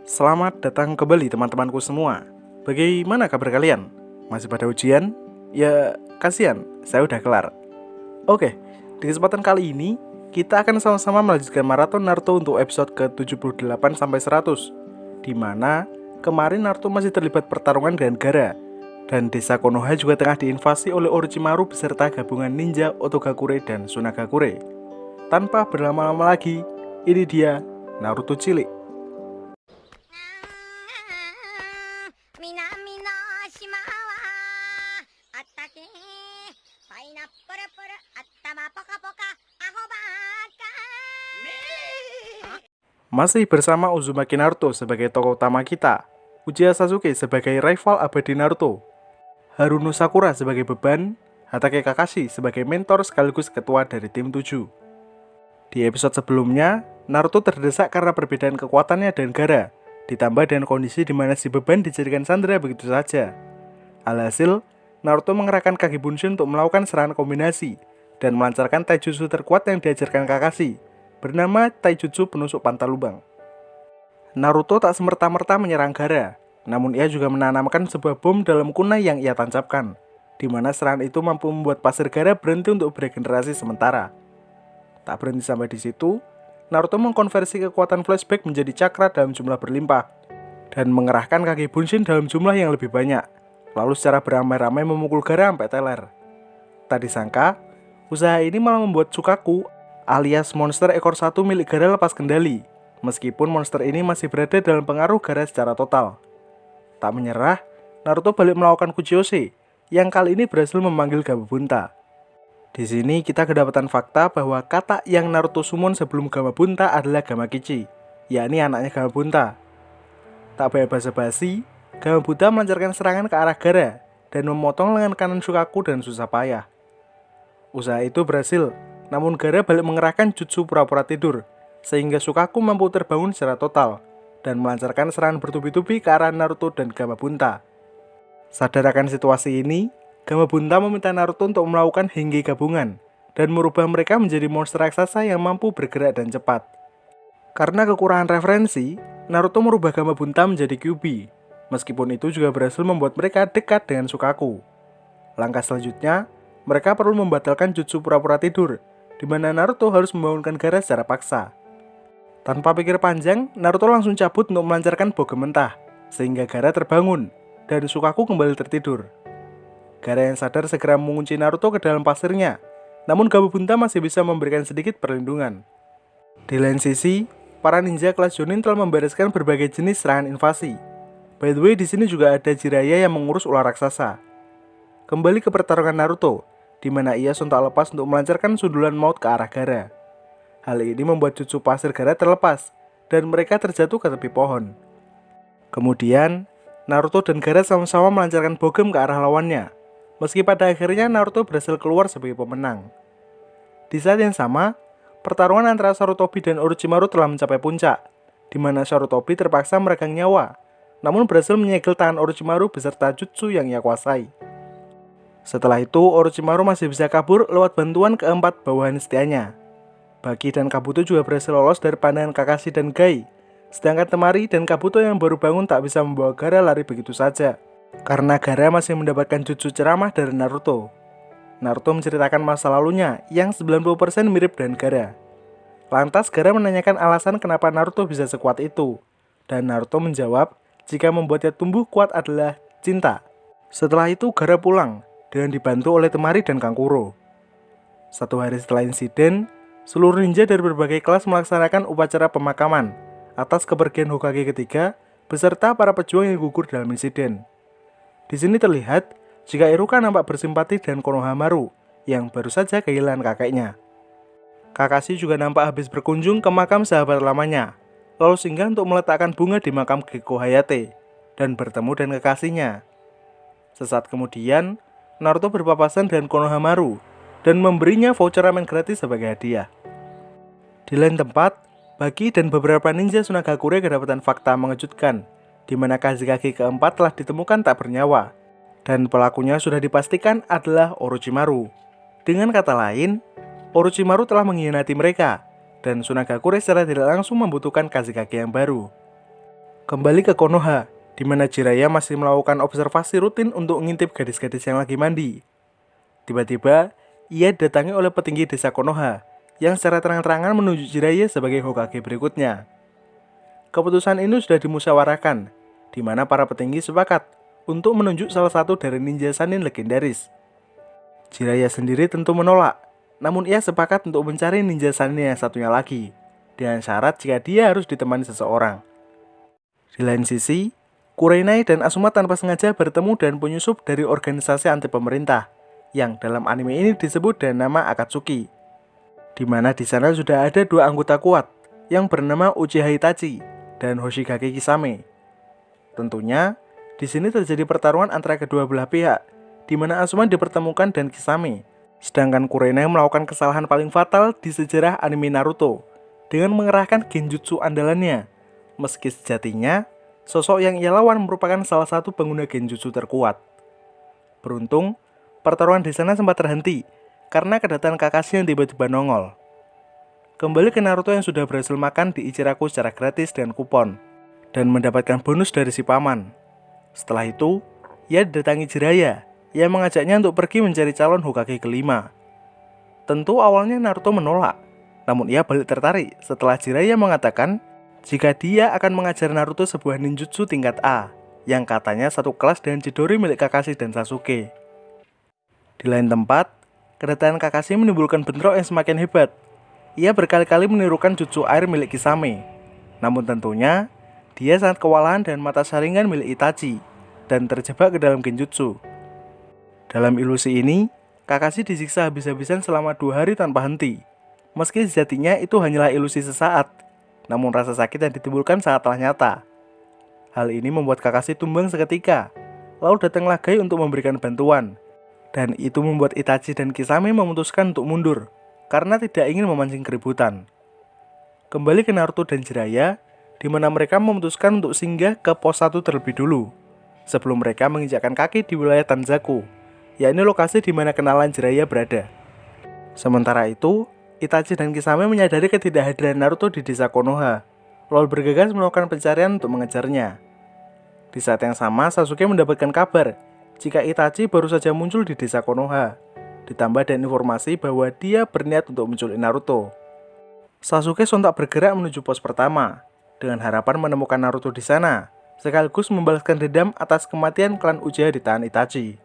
Selamat datang kembali teman-temanku semua. Bagaimana kabar kalian? Masih pada ujian? Ya, kasihan, saya udah kelar. Oke, di kesempatan kali ini kita akan sama-sama melanjutkan maraton Naruto untuk episode ke-78 sampai 100, di mana kemarin Naruto masih terlibat pertarungan dengan Gaara, dan desa Konoha juga tengah diinvasi oleh Orochimaru beserta gabungan ninja Otogakure dan Tsunagakure. Tanpa berlama-lama lagi, ini dia Naruto cilik. Masih bersama Uzumaki Naruto sebagai tokoh utama kita, Uchiha Sasuke sebagai rival abadi Naruto, Haruno Sakura sebagai beban, Hatake Kakashi sebagai mentor sekaligus ketua dari tim 7. Di episode sebelumnya, Naruto terdesak karena perbedaan kekuatannya dan Gaara, ditambah dengan kondisi di mana si beban dijadikan sandera begitu saja. Alhasil, Naruto mengerahkan Kage Bunshin untuk melakukan serangan kombinasi dan melancarkan taijutsu terkuat yang diajarkan Kakashi, bernama taijutsu penusuk pantal lubang. Naruto tak semerta-merta menyerang Gaara, namun ia juga menanamkan sebuah bom dalam kunai yang ia tancapkan, di mana serangan itu mampu membuat pasir Gaara berhenti untuk beregenerasi sementara. Tak berhenti sampai di situ, Naruto mengkonversi kekuatan flashback menjadi cakra dalam jumlah berlimpah, dan mengerahkan Kage Bunshin dalam jumlah yang lebih banyak, lalu secara beramai-ramai memukul Gaara sampai teler. Tak disangka, usaha ini malah membuat Tsukaku alias monster ekor satu milik Gaara lepas kendali, meskipun monster ini masih berada dalam pengaruh Gaara secara total. Tak menyerah, Naruto balik melakukan Kuchiyose, yang kali ini berhasil memanggil Gamabunta. Di sini kita kedapatan fakta bahwa kata yang Naruto summon sebelum Gamabunta adalah Gamakichi, yakni anaknya Gamabunta. Tak banyak basa-basi, Gamabunta melancarkan serangan ke arah Gaara dan memotong lengan kanan Tsukaku dan susah payah. Usaha itu berhasil, namun Gaara balik mengerahkan jutsu pura-pura tidur, sehingga Tsukaku mampu terbangun secara total, dan melancarkan serangan bertubi-tubi ke arah Naruto dan Gamabunta. Sadar akan situasi ini, Gamabunta meminta Naruto untuk melakukan Henge gabungan, dan merubah mereka menjadi monster raksasa yang mampu bergerak dan cepat. Karena kekurangan referensi, Naruto merubah Gamabunta menjadi Kyuubi, meskipun itu juga berhasil membuat mereka dekat dengan Tsukaku. Langkah selanjutnya, mereka perlu membatalkan jutsu pura-pura tidur, di mana Naruto harus membangunkan Gaara secara paksa. Tanpa pikir panjang, Naruto langsung cabut untuk melancarkan bogem mentah, sehingga Gaara terbangun, dan Tsukaku kembali tertidur. Gaara yang sadar segera mengunci Naruto ke dalam pasirnya, namun Gamabunta masih bisa memberikan sedikit perlindungan. Di lain sisi, para ninja kelas Jonin telah membereskan berbagai jenis serangan invasi. By the way, di sini juga ada Jiraiya yang mengurus ular raksasa. Kembali ke pertarungan Naruto, di mana ia sontak lepas untuk melancarkan sundulan maut ke arah Gaara. Hal ini membuat jutsu pasir Gaara terlepas, dan mereka terjatuh ke tepi pohon. Kemudian, Naruto dan Gaara sama-sama melancarkan bogem ke arah lawannya, meski pada akhirnya Naruto berhasil keluar sebagai pemenang. Di saat yang sama, pertarungan antara Sarutobi dan Orochimaru telah mencapai puncak, di mana Sarutobi terpaksa meregang nyawa, namun berhasil menyegel tangan Orochimaru beserta jutsu yang ia kuasai. Setelah itu, Orochimaru masih bisa kabur lewat bantuan keempat bawahan setianya. Baki dan Kabuto juga berhasil lolos dari pandangan Kakashi dan Gai, sedangkan Temari dan Kabuto yang baru bangun tak bisa membawa Gaara lari begitu saja, karena Gaara masih mendapatkan jutsu ceramah dari Naruto. Naruto menceritakan masa lalunya yang 90% mirip dengan Gaara. Lantas Gaara menanyakan alasan kenapa Naruto bisa sekuat itu, dan Naruto menjawab jika membuatnya tumbuh kuat adalah cinta. Setelah itu Gaara pulang dengan dibantu oleh Temari dan Kankuro. Satu hari setelah insiden, seluruh ninja dari berbagai kelas melaksanakan upacara pemakaman atas kepergian Hokage ketiga beserta para pejuang yang gugur dalam insiden. Di sini terlihat jika Iruka nampak bersimpati dengan Konohamaru yang baru saja kehilangan kakeknya. Kakashi juga nampak habis berkunjung ke makam sahabat lamanya, lalu singgah untuk meletakkan bunga di makam Gekko Hayate dan bertemu dengan kekasihnya. Sesaat kemudian, Naruto berpapasan dengan Konohamaru dan memberinya voucher ramen gratis sebagai hadiah. Di lain tempat, Baki dan beberapa ninja Tsunagakure kedapatan fakta mengejutkan, di mana Kazekage keempat telah ditemukan tak bernyawa, dan pelakunya sudah dipastikan adalah Orochimaru. Dengan kata lain, Orochimaru telah mengkhianati mereka, dan Tsunagakure secara tidak langsung membutuhkan Kazekage yang baru. Kembali ke Konoha, di mana Jiraiya masih melakukan observasi rutin untuk mengintip gadis-gadis yang lagi mandi. Tiba-tiba, ia didatangi oleh petinggi desa Konoha, yang secara terang-terangan menunjuk Jiraiya sebagai Hokage berikutnya. Keputusan ini sudah dimusyawarahkan, di mana para petinggi sepakat untuk menunjuk salah satu dari ninja Sannin legendaris. Jiraiya sendiri tentu menolak, namun ia sepakat untuk mencari ninja Sannin yang satunya lagi, dengan syarat jika dia harus ditemani seseorang. Di lain sisi, Kurenai dan Asuma tanpa sengaja bertemu dan penyusup dari organisasi anti pemerintah, yang dalam anime ini disebut dengan nama Akatsuki, di mana di sana sudah ada dua anggota kuat yang bernama Uchiha Itachi dan Hoshigaki Kisame. Tentunya, di sini terjadi pertarungan antara kedua belah pihak, di mana Asuma dipertemukan dan Kisame, sedangkan Kurenai melakukan kesalahan paling fatal di sejarah anime Naruto dengan mengerahkan genjutsu andalannya, meski sejatinya sosok yang ia lawan merupakan salah satu pengguna genjutsu terkuat. Beruntung, pertarungan di sana sempat terhenti karena kedatangan Kakashi yang tiba-tiba nongol. Kembali ke Naruto yang sudah berhasil makan di Ichiraku secara gratis dengan kupon dan mendapatkan bonus dari si paman. Setelah itu, ia didatangi Jiraiya yang mengajaknya untuk pergi mencari calon Hokage kelima. Tentu awalnya Naruto menolak, namun ia balik tertarik setelah Jiraiya mengatakan jika dia akan mengajar Naruto sebuah ninjutsu tingkat A, yang katanya satu kelas dengan Chidori milik Kakashi dan Sasuke. Di lain tempat, kedatangan Kakashi menimbulkan bentrok yang semakin hebat. Ia berkali-kali menirukan jutsu air milik Kisame. Namun tentunya, dia sangat kewalahan dan mata Sharingan milik Itachi, dan terjebak ke dalam genjutsu. Dalam ilusi ini, Kakashi disiksa habis-habisan selama 2 hari tanpa henti. Meski sejatinya itu hanyalah ilusi sesaat, namun rasa sakit yang ditimbulkan sangatlah nyata. Hal ini membuat Kakashi tumbang seketika. Lalu datanglah Gai untuk memberikan bantuan. Dan itu membuat Itachi dan Kisame memutuskan untuk mundur, karena tidak ingin memancing keributan. Kembali ke Naruto dan Jiraiya, di mana mereka memutuskan untuk singgah ke pos 1 terlebih dulu, sebelum mereka menginjakkan kaki di wilayah Tanzaku, yakni lokasi di mana kenalan Jiraiya berada. Sementara itu, Itachi dan Kisame menyadari ketidakhadiran Naruto di desa Konoha, lalu bergegas melakukan pencarian untuk mengejarnya. Di saat yang sama, Sasuke mendapatkan kabar jika Itachi baru saja muncul di desa Konoha, ditambah dengan informasi bahwa dia berniat untuk menculik Naruto. Sasuke sontak bergerak menuju pos pertama, dengan harapan menemukan Naruto di sana, sekaligus membalaskan dendam atas kematian klan Uchiha di tangan Itachi.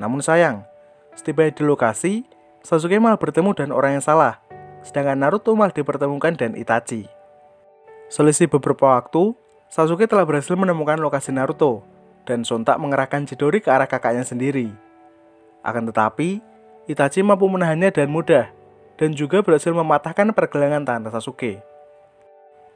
Namun sayang, setiba di lokasi, Sasuke malah bertemu dengan orang yang salah, sedangkan Naruto malah dipertemukan dengan Itachi. Selisih beberapa waktu, Sasuke telah berhasil menemukan lokasi Naruto, dan sontak mengerahkan Chidori ke arah kakaknya sendiri. Akan tetapi, Itachi mampu menahannya dengan mudah, dan juga berhasil mematahkan pergelangan tangan Sasuke.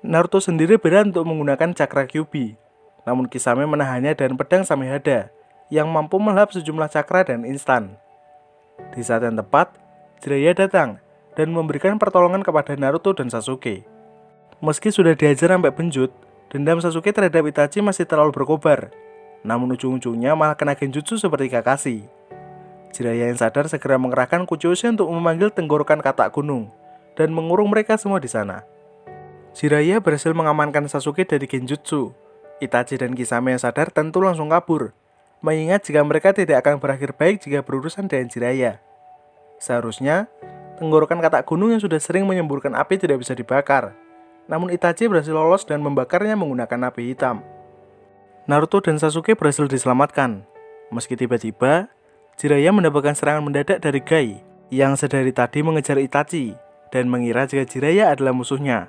Naruto sendiri berat untuk menggunakan cakra Kyuubi, namun Kisame menahannya dengan pedang Samehada, yang mampu melahap sejumlah cakra dan instan. Di saat yang tepat, Jiraiya datang dan memberikan pertolongan kepada Naruto dan Sasuke. Meski sudah dihajar sampai benjut, dendam Sasuke terhadap Itachi masih terlalu berkobar. Namun ujung-ujungnya malah kena genjutsu seperti Kakashi. Jiraiya yang sadar segera mengerahkan Kuchoushi untuk memanggil tenggorokan katak gunung dan mengurung mereka semua di sana. Jiraiya berhasil mengamankan Sasuke dari genjutsu. Itachi dan Kisame yang sadar tentu langsung kabur, mengingat jika mereka tidak akan berakhir baik jika berurusan dengan Jiraiya. Seharusnya, tenggorokan katak gunung yang sudah sering menyemburkan api tidak bisa dibakar. Namun Itachi berhasil lolos dan membakarnya menggunakan api hitam. Naruto dan Sasuke berhasil diselamatkan. Meski tiba-tiba, Jiraiya mendapatkan serangan mendadak dari Gai, yang sedari tadi mengejar Itachi, dan mengira jika Jiraiya adalah musuhnya.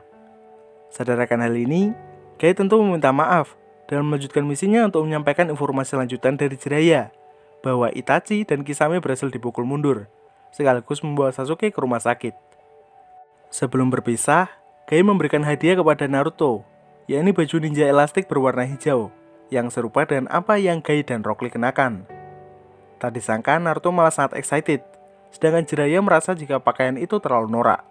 Sadar akan hal ini, Gai tentu meminta maaf, dan melanjutkan misinya untuk menyampaikan informasi lanjutan dari Jiraiya bahwa Itachi dan Kisame berhasil dipukul mundur, sekaligus membawa Sasuke ke rumah sakit. Sebelum berpisah, Gai memberikan hadiah kepada Naruto, yakni baju ninja elastik berwarna hijau, yang serupa dengan apa yang Gai dan Rock Lee kenakan. Tak disangka Naruto malah sangat excited, sedangkan Jiraiya merasa jika pakaian itu terlalu norak.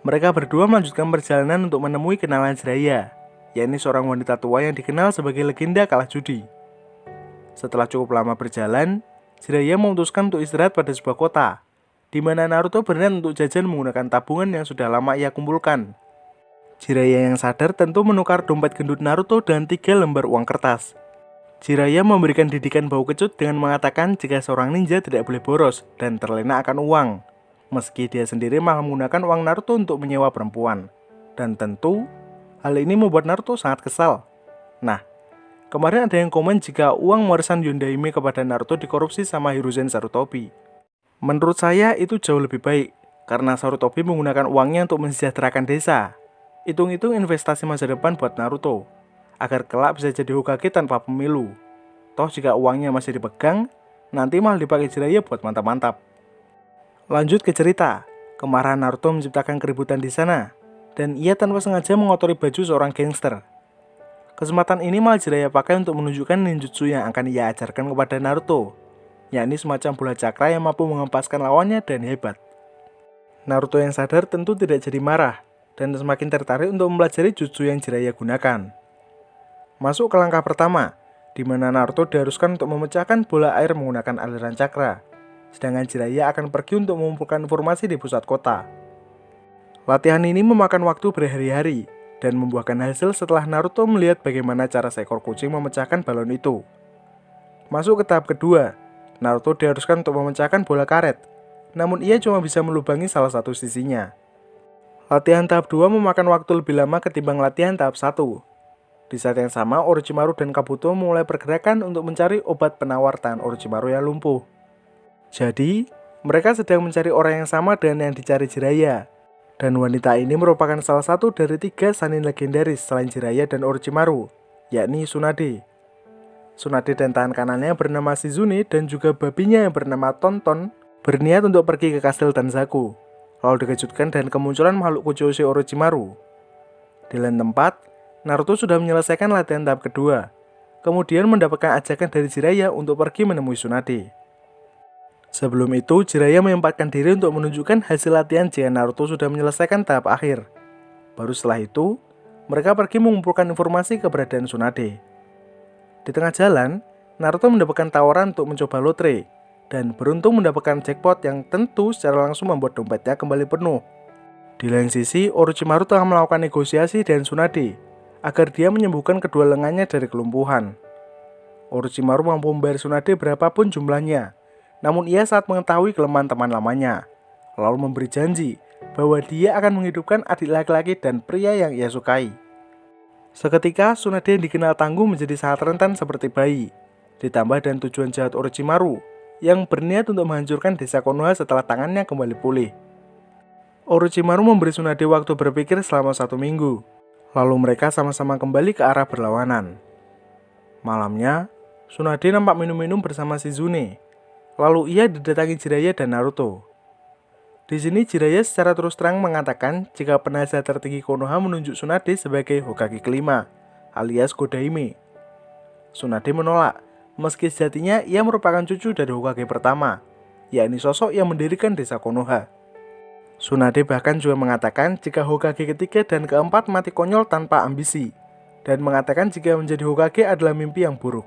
Mereka berdua melanjutkan perjalanan untuk menemui kenalan Jiraiya, yakni seorang wanita tua yang dikenal sebagai legenda kalah judi. Setelah cukup lama berjalan, Jiraiya memutuskan untuk istirahat pada sebuah kota, di mana Naruto berniat untuk jajan menggunakan tabungan yang sudah lama ia kumpulkan. Jiraiya yang sadar tentu menukar dompet gendut Naruto dengan 3 lembar uang kertas. Jiraiya memberikan didikan bau kecut dengan mengatakan jika seorang ninja tidak boleh boros dan terlena akan uang. Meski dia sendiri malah menggunakan uang Naruto untuk menyewa perempuan. Dan tentu, hal ini membuat Naruto sangat kesal. Nah, kemarin ada yang komen jika uang warisan Yondaime kepada Naruto dikorupsi sama Hiruzen Sarutobi. Menurut saya itu jauh lebih baik, karena Sarutobi menggunakan uangnya untuk mensejahterakan desa. Hitung-hitung investasi masa depan buat Naruto, agar kelak bisa jadi Hokage tanpa pemilu. Toh jika uangnya masih dipegang, nanti malah dipakai Jiraiya buat mantap-mantap. Lanjut ke cerita, kemarahan Naruto menciptakan keributan di sana, dan ia tanpa sengaja mengotori baju seorang gangster. Kesempatan ini malah Jiraiya pakai untuk menunjukkan ninjutsu yang akan ia ajarkan kepada Naruto, yakni semacam bola cakra yang mampu menghempaskan lawannya dan hebat. Naruto yang sadar tentu tidak jadi marah, dan semakin tertarik untuk mempelajari jutsu yang Jiraiya gunakan. Masuk ke langkah pertama, di mana Naruto diharuskan untuk memecahkan bola air menggunakan aliran cakra, sedangkan Jiraiya akan pergi untuk mengumpulkan informasi di pusat kota. Latihan ini memakan waktu berhari-hari, dan membuahkan hasil setelah Naruto melihat bagaimana cara seekor kucing memecahkan balon itu. Masuk ke tahap kedua, Naruto diharuskan untuk memecahkan bola karet, namun ia cuma bisa melubangi salah satu sisinya. Latihan tahap 2 memakan waktu lebih lama ketimbang latihan tahap 1. Di saat yang sama, Orochimaru dan Kabuto mulai pergerakan untuk mencari obat penawar tangan Orochimaru yang lumpuh. Jadi, mereka sedang mencari orang yang sama dengan yang dicari Jiraiya. Dan wanita ini merupakan salah satu dari 3 Sannin legendaris selain Jiraiya dan Orochimaru, yakni Tsunade. Tsunade dan tangan kanannya bernama Shizune dan juga babinya yang bernama Tonton berniat untuk pergi ke kastil Tanzaku, lalu dikejutkan dengan kemunculan makhluk Kuchoushi Orochimaru. Di lain tempat, Naruto sudah menyelesaikan latihan tahap kedua, kemudian mendapatkan ajakan dari Jiraiya untuk pergi menemui Tsunade. Sebelum itu, Jiraiya menyempatkan diri untuk menunjukkan hasil latihan jika Naruto sudah menyelesaikan tahap akhir. Baru setelah itu, mereka pergi mengumpulkan informasi keberadaan Tsunade. Di tengah jalan, Naruto mendapatkan tawaran untuk mencoba lotre, dan beruntung mendapatkan jackpot yang tentu secara langsung membuat dompetnya kembali penuh. Di lain sisi, Orochimaru telah melakukan negosiasi dengan Tsunade agar dia menyembuhkan kedua lengannya dari kelumpuhan. Orochimaru mampu membayar Tsunade berapapun jumlahnya, namun ia saat mengetahui kelemahan teman lamanya, lalu memberi janji bahwa dia akan menghidupkan adik laki-laki dan pria yang ia sukai. Seketika, Tsunade yang dikenal tangguh menjadi sangat rentan seperti bayi, ditambah dengan tujuan jahat Orochimaru yang berniat untuk menghancurkan desa Konoha setelah tangannya kembali pulih. Orochimaru memberi Tsunade waktu berpikir selama 1 minggu, lalu mereka sama-sama kembali ke arah berlawanan. Malamnya, Tsunade nampak minum-minum bersama Shizune, lalu ia didatangi Jiraiya dan Naruto. Di sini Jiraiya secara terus terang mengatakan jika penasihat tertinggi Konoha menunjuk Tsunade sebagai Hokage kelima, alias Kodaime. Tsunade menolak, meski sejatinya ia merupakan cucu dari Hokage pertama, yakni sosok yang mendirikan desa Konoha. Tsunade bahkan juga mengatakan jika Hokage ketiga dan keempat mati konyol tanpa ambisi, dan mengatakan jika menjadi Hokage adalah mimpi yang buruk.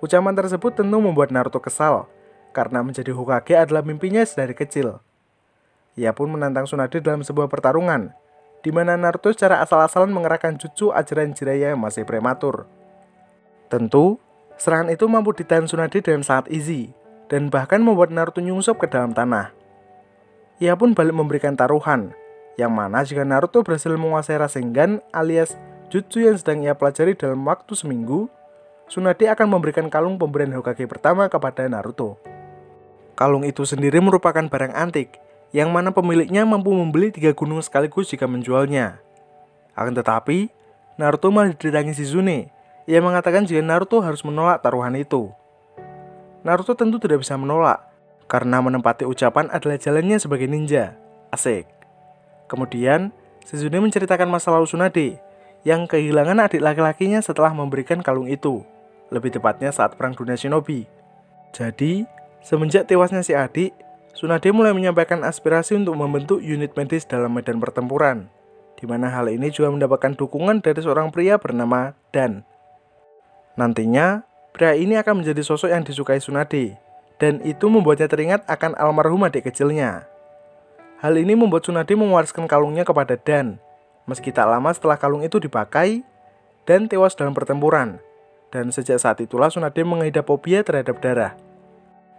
Ucapan tersebut tentu membuat Naruto kesal, karena menjadi Hokage adalah mimpinya sedari kecil. Ia pun menantang Tsunade dalam sebuah pertarungan, di mana Naruto secara asal-asalan mengerahkan jutsu ajaran Jiraiya yang masih prematur. Tentu, serangan itu mampu ditahan Tsunade dengan sangat easy, dan bahkan membuat Naruto nyungsep ke dalam tanah. Ia pun balik memberikan taruhan, yang mana jika Naruto berhasil menguasai Rasengan alias jutsu yang sedang ia pelajari dalam waktu seminggu, Tsunade akan memberikan kalung pemberian Hokage pertama kepada Naruto. Kalung itu sendiri merupakan barang antik, yang mana pemiliknya mampu membeli 3 gunung sekaligus jika menjualnya. Akan tetapi, Naruto malah didatangi Shizune. Ia mengatakan jika Naruto harus menolak taruhan itu. Naruto tentu tidak bisa menolak, karena menempati ucapan adalah jalannya sebagai ninja. Asik. Kemudian, Shizune menceritakan masa lalu Tsunade, yang kehilangan adik laki-lakinya setelah memberikan kalung itu, lebih tepatnya saat Perang Dunia Shinobi. Jadi, semenjak tewasnya si adik, Tsunade mulai menyampaikan aspirasi untuk membentuk unit medis dalam medan pertempuran, di mana hal ini juga mendapatkan dukungan dari seorang pria bernama Dan. Nantinya, pria ini akan menjadi sosok yang disukai Tsunade, dan itu membuatnya teringat akan almarhum adik kecilnya. Hal ini membuat Tsunade mewariskan kalungnya kepada Dan, Meski tak lama setelah kalung itu dipakai dan tewas dalam pertempuran. Dan sejak saat itulah Tsunade mengidap fobia terhadap darah.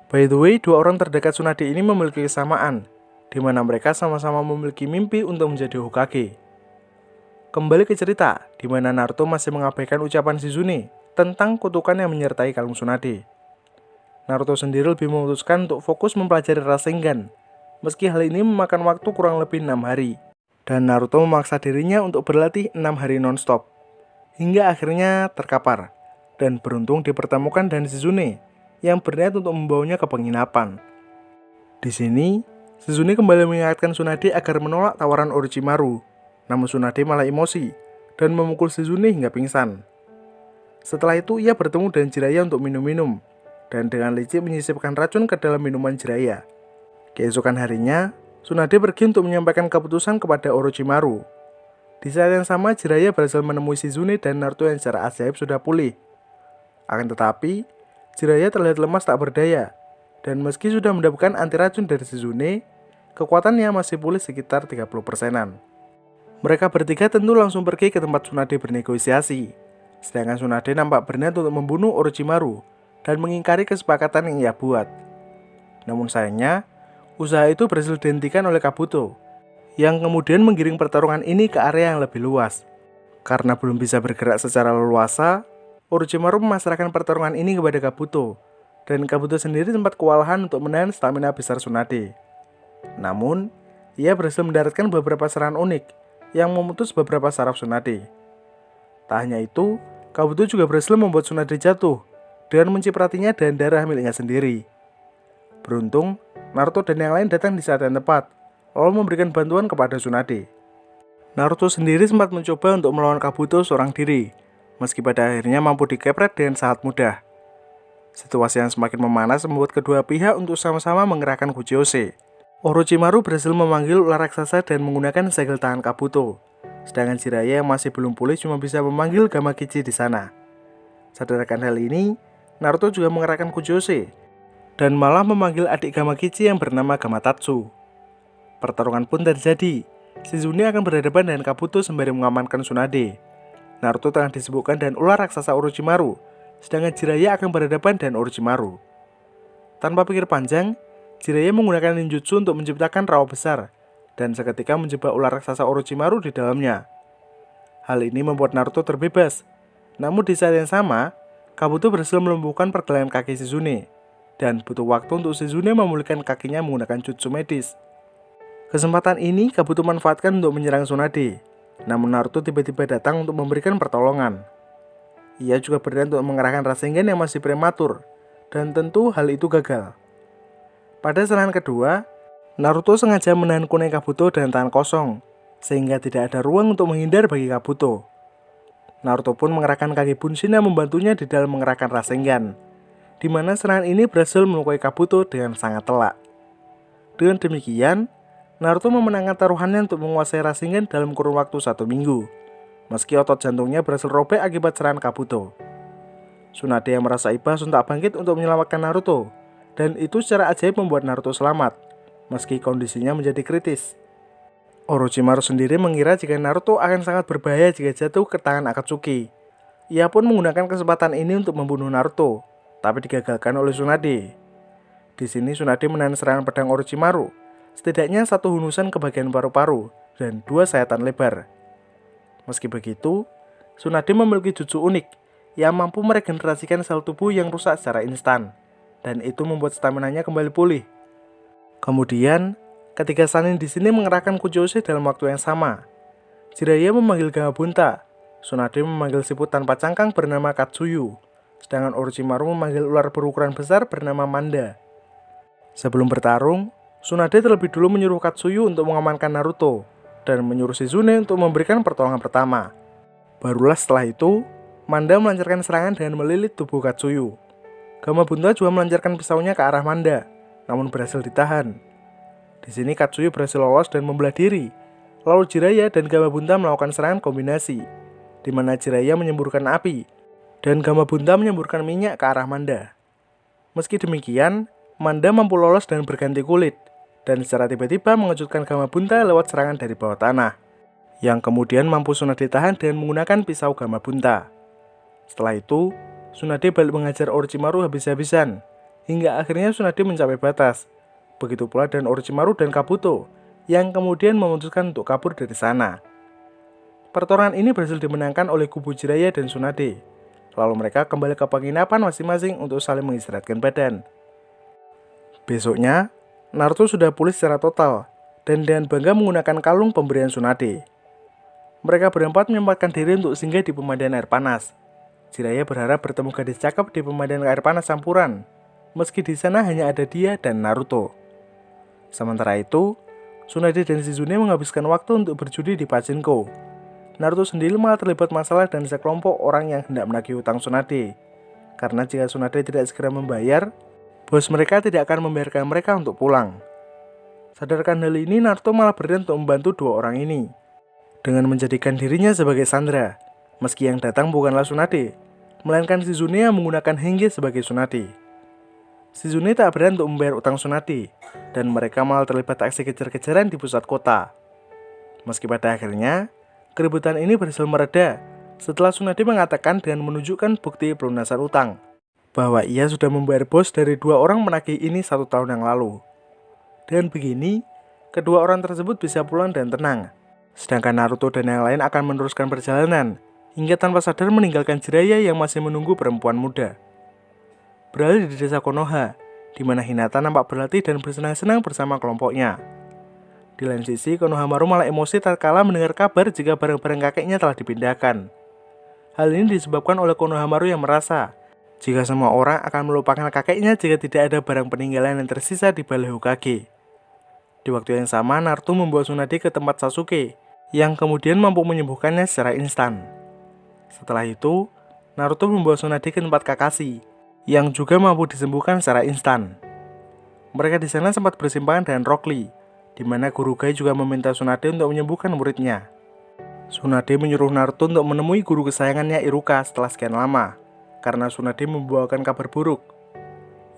By the way, dua orang terdekat Tsunade ini memiliki kesamaan, di mana mereka sama-sama memiliki mimpi untuk menjadi Hokage. Kembali ke cerita, di mana Naruto masih mengabaikan ucapan Shizune tentang kutukan yang menyertai kalung Tsunade. Naruto sendiri lebih memutuskan untuk fokus mempelajari Rasengan, meski hal ini memakan waktu kurang lebih 6 hari. Dan Naruto memaksa dirinya untuk berlatih 6 hari non-stop, hingga akhirnya terkapar, dan beruntung dipertemukan dengan Shizune yang berniat untuk membawanya ke penginapan. Di sini, Shizune kembali mengingatkan Tsunade agar menolak tawaran Orochimaru, namun Tsunade malah emosi dan memukul Shizune hingga pingsan. Setelah itu ia bertemu dengan Jiraiya untuk minum-minum, dan dengan licik menyisipkan racun ke dalam minuman Jiraiya. Keesokan harinya, Tsunade pergi untuk menyampaikan keputusan kepada Orochimaru. Di saat yang sama, Jiraiya berhasil menemui Shizune dan Naruto yang secara ajaib sudah pulih. Akan tetapi, Jiraiya terlihat lemas tak berdaya, dan meski sudah mendapatkan anti racun dari Shizune, kekuatannya masih pulih sekitar 30%-an. Mereka bertiga tentu langsung pergi ke tempat Tsunade bernegosiasi, sedangkan Tsunade nampak berniat untuk membunuh Orochimaru dan mengingkari kesepakatan yang ia buat. Namun sayangnya, usaha itu berhasil dihentikan oleh Kabuto, yang kemudian menggiring pertarungan ini ke area yang lebih luas. Karena belum bisa bergerak secara leluasa, Orochimaru memasrahkan pertarungan ini kepada Kabuto, dan Kabuto sendiri sempat kewalahan untuk menahan stamina besar Tsunade. Namun, ia berhasil mendaratkan beberapa serangan unik yang memutus beberapa saraf Tsunade. Tak hanya itu, Kabuto juga berhasil membuat Tsunade jatuh dengan mencipratinya dan darah miliknya sendiri. Beruntung, Naruto dan yang lain datang di saat yang tepat, lalu memberikan bantuan kepada Tsunade. Naruto sendiri sempat mencoba untuk melawan Kabuto seorang diri, meski pada akhirnya mampu dikepret dengan sangat mudah. Situasi yang semakin memanas membuat kedua pihak untuk sama-sama mengerahkan Kuchiyose. Orochimaru berhasil memanggil ular raksasa dan menggunakan segel tangan Kabuto, sedangkan Jiraiya yang masih belum pulih cuma bisa memanggil Gamakichi di sana. Sadar akan hal ini, Naruto juga mengerahkan Kuchiyose dan malah memanggil adik Gamakichi yang bernama Gamatatsu. Pertarungan pun terjadi. Shizune akan berhadapan dengan Kabuto sembari mengamankan Tsunade. Naruto tengah disibukkan dengan ular raksasa Orochimaru, sedangkan Jiraiya akan berhadapan dengan Orochimaru. Tanpa pikir panjang, Jiraiya menggunakan ninjutsu untuk menciptakan rawa besar, dan seketika menjebak ular raksasa Orochimaru di dalamnya. Hal ini membuat Naruto terbebas. Namun di saat yang sama, Kabuto berhasil melumpuhkan pergelangan kaki Shizune, dan butuh waktu untuk Shizune memulihkan kakinya menggunakan jutsu medis. Kesempatan ini Kabuto manfaatkan untuk menyerang Tsunade, namun Naruto tiba-tiba datang untuk memberikan pertolongan. Ia juga berniat untuk mengerahkan Rasengan yang masih prematur, dan tentu hal itu gagal. Pada serangan kedua, Naruto sengaja menahan kunai Kabuto dengan tangan kosong, sehingga tidak ada ruang untuk menghindar bagi Kabuto. Naruto pun mengerahkan kaki Bunshin yang membantunya di dalam mengerahkan Rasengan, di mana serangan ini berhasil melukai Kabuto dengan sangat telak. Dengan demikian, Naruto memenangkan taruhannya untuk menguasai Rasengan dalam kurun waktu 1 minggu, meski otot jantungnya berhasil robek akibat serangan Kabuto. Tsunade yang merasa iba sontak bangkit untuk menyelamatkan Naruto, dan itu secara ajaib membuat Naruto selamat, meski kondisinya menjadi kritis. Orochimaru sendiri mengira jika Naruto akan sangat berbahaya jika jatuh ke tangan Akatsuki. Ia pun menggunakan kesempatan ini untuk membunuh Naruto, tapi digagalkan oleh Tsunade. Di sini Tsunade menahan serangan pedang Orochimaru, setidaknya 1 hunusan ke bagian paru-paru dan 2 sayatan lebar. Meski begitu, Tsunade memiliki jutsu unik yang mampu meregenerasikan sel tubuh yang rusak secara instan, dan itu membuat stamina-nya kembali pulih. Kemudian, ketiga Sannin di sini mengerahkan Kuchiyose dalam waktu yang sama. Jiraiya memanggil Gamabunta, Tsunade memanggil siput tanpa cangkang bernama Katsuyu, sedangkan Orochimaru memanggil ular berukuran besar bernama Manda. Sebelum bertarung, Tsunade terlebih dulu menyuruh Katsuyu untuk mengamankan Naruto, dan menyuruh Shizune untuk memberikan pertolongan pertama. Barulah setelah itu, Manda melancarkan serangan dengan melilit tubuh Katsuyu. Gamabunta juga melancarkan pisaunya ke arah Manda, namun berhasil ditahan. Di sini Katsuyu berhasil lolos dan membelah diri. Lalu Jiraiya dan Gamabunta melakukan serangan kombinasi, di mana Jiraiya menyemburkan api, dan Gamabunta menyemburkan minyak ke arah Manda. Meski demikian, Manda mampu lolos dan berganti kulit, dan secara tiba-tiba mengejutkan Gamabunta lewat serangan dari bawah tanah. yang kemudian mampu Tsunade tahan dengan menggunakan pisau Gamabunta. Setelah itu, Tsunade balik mengajar Orochimaru habis-habisan, hingga akhirnya Tsunade mencapai batas. Begitu pula dengan Orochimaru dan Kabuto, yang kemudian memutuskan untuk kabur dari sana. Pertarungan ini berhasil dimenangkan oleh kubu Jiraiya dan Tsunade. Lalu mereka kembali ke penginapan masing-masing untuk saling mengistirahatkan badan. Besoknya, Naruto sudah pulih secara total, dan dengan bangga menggunakan kalung pemberian Tsunade. Mereka berempat menyempatkan diri untuk singgah di pemandian air panas. Jiraiya berharap bertemu gadis cakep di pemandian air panas campuran, meski di sana hanya ada dia dan Naruto. Sementara itu, Tsunade dan Shizune menghabiskan waktu untuk berjudi di pachinko. Naruto sendiri malah terlibat masalah dengan sekelompok orang yang hendak menagih hutang Tsunade. Karena jika Tsunade tidak segera membayar, bos mereka tidak akan membiarkan mereka untuk pulang. Sadarkan hal ini, Naruto malah berniat untuk membantu dua orang ini, dengan menjadikan dirinya sebagai Sandra, meski yang datang bukanlah Tsunade, melainkan Shizune yang menggunakan Henge sebagai Tsunade. Shizune tak berani untuk membayar utang Tsunade, dan mereka malah terlibat aksi kejar-kejaran di pusat kota. Meski pada akhirnya, keributan ini berhasil mereda setelah Tsunade mengatakan dengan menunjukkan bukti pelunasan utang, bahwa ia sudah membayar bos dari dua orang penagih ini 1 tahun yang lalu. Dengan begini, kedua orang tersebut bisa pulang dan tenang, sedangkan Naruto dan yang lain akan meneruskan perjalanan, hingga tanpa sadar meninggalkan Jiraiya yang masih menunggu perempuan muda. Beralih di desa Konoha, di mana Hinata nampak berlatih dan bersenang-senang bersama kelompoknya. Di lain sisi, Konohamaru malah emosi tatkala mendengar kabar jika barang-barang kakeknya telah dipindahkan. Hal ini disebabkan oleh Konohamaru yang merasa jika semua orang akan melupakan kakeknya jika tidak ada barang peninggalan yang tersisa di Balai Hokage. Di waktu yang sama, Naruto membawa Tsunade ke tempat Sasuke, yang kemudian mampu menyembuhkannya secara instan. Setelah itu, Naruto membawa Tsunade ke tempat Kakashi, yang juga mampu disembuhkan secara instan. Mereka di sana sempat bersimpangan dengan Rock Lee, di mana Guru Gai juga meminta Tsunade untuk menyembuhkan muridnya. Tsunade menyuruh Naruto untuk menemui guru kesayangannya Iruka setelah sekian lama, karena Tsunade membawakan kabar buruk.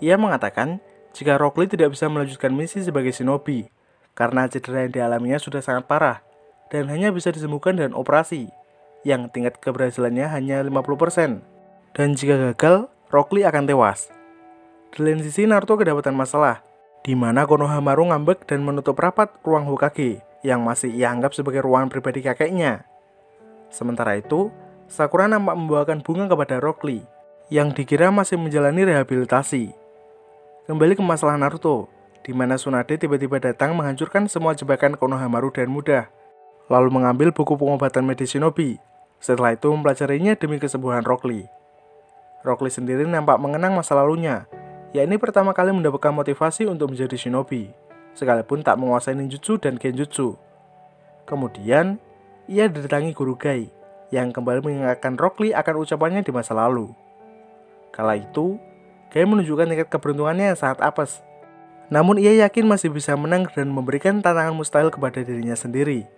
Ia mengatakan jika Rock Lee tidak bisa melanjutkan misi sebagai shinobi, karena cedera yang dialaminya sudah sangat parah, dan hanya bisa disembuhkan dengan operasi, yang tingkat keberhasilannya hanya 50%, dan jika gagal, Rock Lee akan tewas. Di lain sisi, Naruto kedapatan masalah, di mana Konohamaru ngambek dan menutup rapat ruang Hokage, yang masih ia anggap sebagai ruangan pribadi kakeknya. Sementara itu, Sakura nampak membawakan bunga kepada Rock Lee, yang dikira masih menjalani rehabilitasi. Kembali ke masalah Naruto, di mana Tsunade tiba-tiba datang menghancurkan semua jebakan Konohamaru dan mudah, lalu mengambil buku pengobatan medis shinobi. Setelah itu mempelajarinya demi kesembuhan Rock Lee. Rock Lee sendiri nampak mengenang masa lalunya, yakni pertama kali mendapatkan motivasi untuk menjadi shinobi, sekalipun tak menguasai ninjutsu dan genjutsu. Kemudian, ia didatangi Guru Gai, yang kembali mengingatkan Rock Lee akan ucapannya di masa lalu. Kala itu, Gai menunjukkan tingkat keberuntungannya yang sangat apes. Namun ia yakin masih bisa menang dan memberikan tantangan mustahil kepada dirinya sendiri.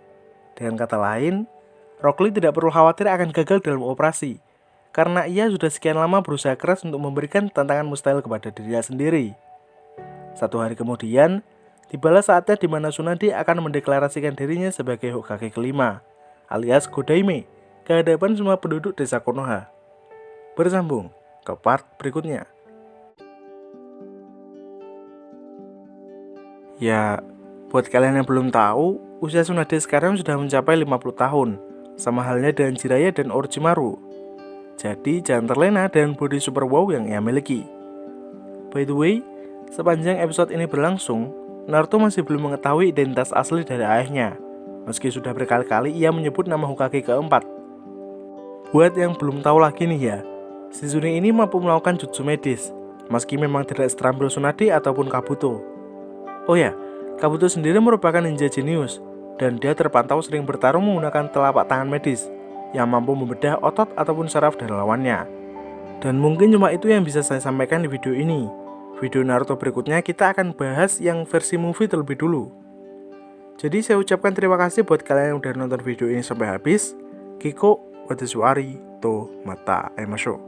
Dengan kata lain, Rock Lee tidak perlu khawatir akan gagal dalam operasi, karena ia sudah sekian lama berusaha keras untuk memberikan tantangan mustahil kepada dirinya sendiri. 1 hari kemudian, tibalah saatnya di mana Tsunade akan mendeklarasikan dirinya sebagai Hokage kelima, alias Godaime, ke hadapan semua penduduk desa Konoha. Bersambung ke part berikutnya. Ya, buat kalian yang belum tahu, usia Tsunade sekarang sudah mencapai 50 tahun, sama halnya dengan Jiraiya dan Orochimaru. Jadi jangan terlena dengan body super wow yang ia miliki. By the way, sepanjang episode ini berlangsung, Naruto masih belum mengetahui identitas asli dari ayahnya, meski sudah berkali-kali ia menyebut nama Hokage keempat. Buat yang belum tahu lagi nih ya, Shizune ini mampu melakukan jutsu medis, meski memang tidak seterampil Tsunade ataupun Kabuto. Oh ya, Kabuto sendiri merupakan ninja jenius, dan dia terpantau sering bertarung menggunakan telapak tangan medis yang mampu membedah otot ataupun saraf dari lawannya. Dan mungkin cuma itu yang bisa saya sampaikan di video ini. Video Naruto berikutnya kita akan bahas yang versi movie terlebih dulu. Jadi saya ucapkan terima kasih buat kalian yang udah nonton video ini sampai habis. Kiko, watashi wa arigatou, mata aimasho.